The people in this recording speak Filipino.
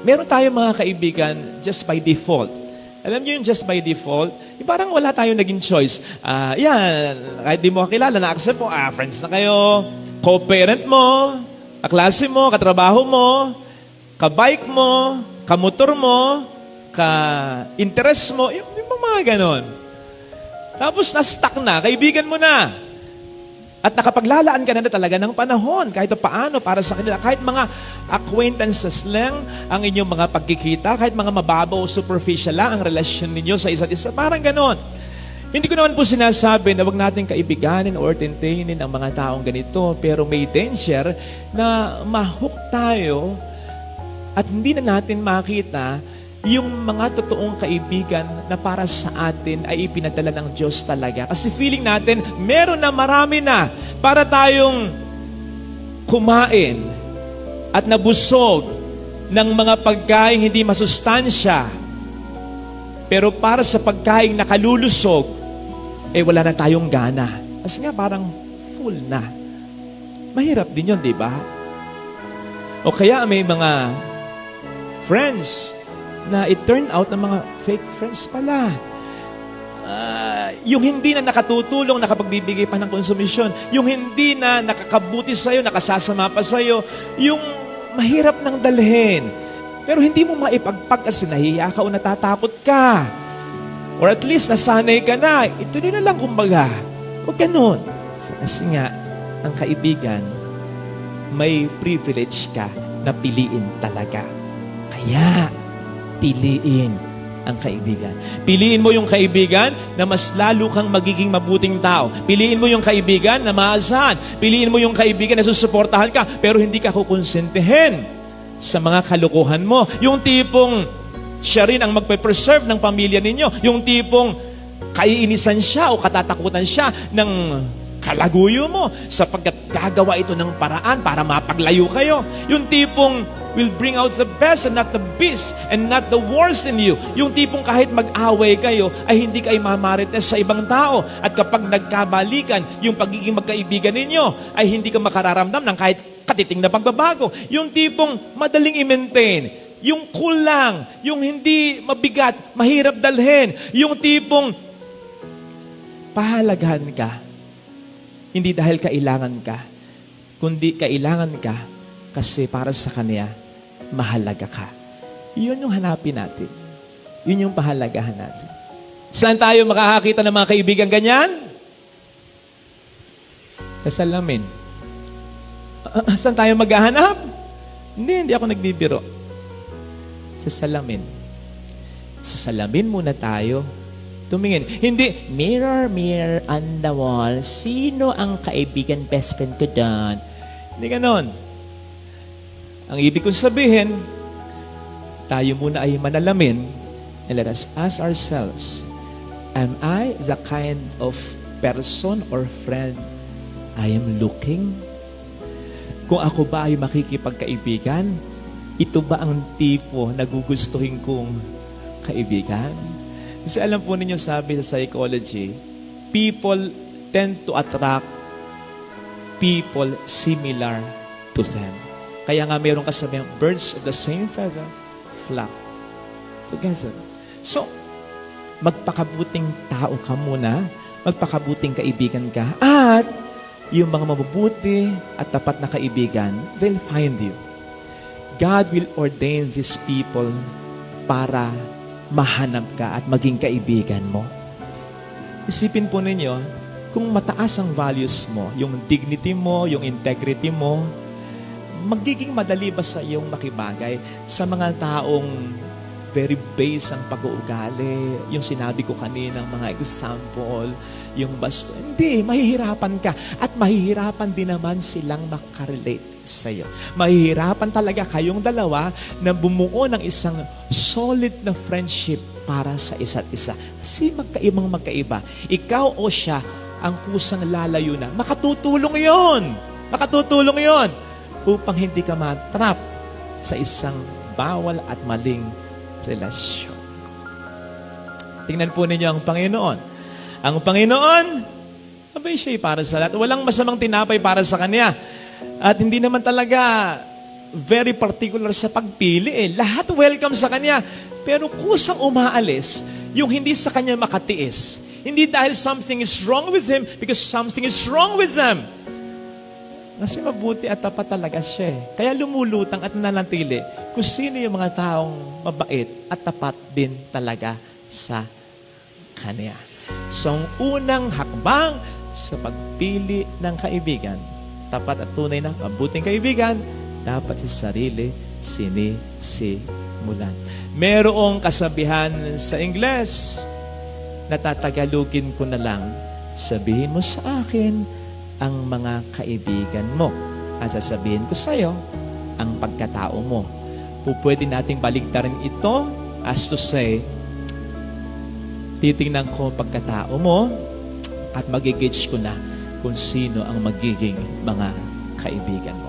meron tayong mga kaibigan just by default. Alam niyo yung just by default, parang wala tayong naging choice. Yan, kahit di mo kakilala, na-accept mo, friends na kayo, co-parent mo, kaklase mo, katrabaho mo, ka-bike mo, ka-motor mo, ka-interest mo, yung mga ganon. Tapos na-stuck na, kaibigan mo na. At nakapaglalaan ka na talaga ng panahon kahit paano para sa kanila. Kahit mga acquaintances lang ang inyong mga pagkikita, kahit mga mababaw, superficial lang ang relasyon ninyo sa isa't isa. Parang ganon. Hindi ko naman po sinasabi na wag natin kaibiganin or entertainin ang mga taong ganito. Pero may danger na ma-hook tayo at hindi na natin makita yung mga totoong kaibigan na para sa atin ay ipinadala ng Diyos talaga. Kasi feeling natin, meron na, marami na, para tayong kumain at nabusog ng mga pagkain hindi masustansya. Pero para sa pagkain nakalulusog, wala na tayong gana. Kasi nga parang full na. Mahirap din yun, di ba? O kaya may mga friends na it turned out na mga fake friends pala. Yung hindi na nakatutulong, nakapagbibigay pa ng konsumisyon. Yung hindi na nakakabuti sa'yo, nakasasama pa sa'yo. Yung mahirap nang dalhin. Pero hindi mo maipagpag kasi nahiya ka o natatakot ka. Or at least nasanay ka na. Ito na lang kumbaga. Huwag ganun. Kasi nga, ang kaibigan, may privilege ka na piliin talaga. Kaya, piliin ang kaibigan. Piliin mo yung kaibigan na mas lalo kang magiging mabuting tao. Piliin mo yung kaibigan na maasahan. Piliin mo yung kaibigan na susuportahan ka pero hindi ka kukonsintihin sa mga kalukuhan mo. Yung tipong siya rin ang magpe-preserve ng pamilya ninyo. Yung tipong kaiinisan siya o katatakutan siya ng kalaguyo mo sapagkat gagawa ito ng paraan para mapaglayo kayo. Yung tipong will bring out the best and not the beast and not the worst in you. Yung tipong kahit mag-away kayo ay hindi kayo mamarites sa ibang tao. At kapag nagkabalikan, yung pagiging magkaibigan ninyo ay hindi ka makararamdam ng kahit katiting na pagbabago. Yung tipong madaling i-maintain. Yung cool lang. Yung hindi mabigat, mahirap dalhin. Yung tipong pahalagahan ka. Hindi dahil kailangan ka, kundi kailangan ka kasi para sa Kanya, mahalaga ka. Yun yung hanapin natin. Yun yung pahalagahan natin. Saan tayo makakakita ng mga kaibigan ganyan? Sa salamin. Saan tayo maghahanap? Hindi ako nagbibiro. Sa salamin. Sa salamin muna tayo tumingin. Hindi, mirror, mirror on the wall. Sino ang kaibigan, best friend ko doon? Hindi ganon. Ang ibig kong sabihin, tayo muna ay manalamin and let us ask ourselves, am I the kind of person or friend I am looking? Kung ako ba ay makikipagkaibigan, ito ba ang tipo na gugustuhin kong kaibigan? Kasi alam po ninyo, sabi sa psychology, people tend to attract people similar to them. Kaya nga meron kasabihang, birds of the same feather flock together. So, magpakabuting tao ka muna, magpakabuting kaibigan ka, at yung mga mabubuti at tapat na kaibigan, they'll find you. God will ordain these people para mahanap ka at maging kaibigan mo. Isipin po ninyo, kung mataas ang values mo, yung dignity mo, yung integrity mo, magiging madali ba sa iyong makibagay sa mga taong very base ang pag-uugali, yung sinabi ko kanina, mga example, yung basta, hindi, mahihirapan ka. At mahihirapan din naman silang makarelate sa iyo. Mahihirapan talaga kayong dalawa na bumuo ng isang solid na friendship para sa isa't isa. Kasi magkaiba. Ikaw o siya ang kusang lalayo na. Makatutulong yon. Makatutulong yon upang hindi ka matrap sa isang bawal at maling relasyon. Tingnan po ninyo ang Panginoon. Ang Panginoon, abay siya'y para sa lahat. Walang masamang tinapay para sa Kanya. At hindi naman talaga very particular sa pagpili eh. Lahat welcome sa Kanya. Pero kusang umaalis yung hindi sa Kanya makatiis. Hindi dahil something is wrong with Him, because something is wrong with them. Kasi mabuti at tapat talaga siya eh. Kaya lumulutang at nananatili kung sino yung mga taong mabait at tapat din talaga sa Kanya. So, ang unang hakbang sa pagpili ng kaibigan, tapat at tunay na mabuting kaibigan, dapat sa sarili sinisimulan. Merong kasabihan sa Ingles, natatagalugin ko na lang, sabihin mo sa akin ang mga kaibigan mo at sasabihin ko sa iyo ang pagkatao mo. Pwede nating baligtarin ito as to say, titingnan ko pagkatao mo at magigage ko na kung sino ang magiging mga kaibigan mo.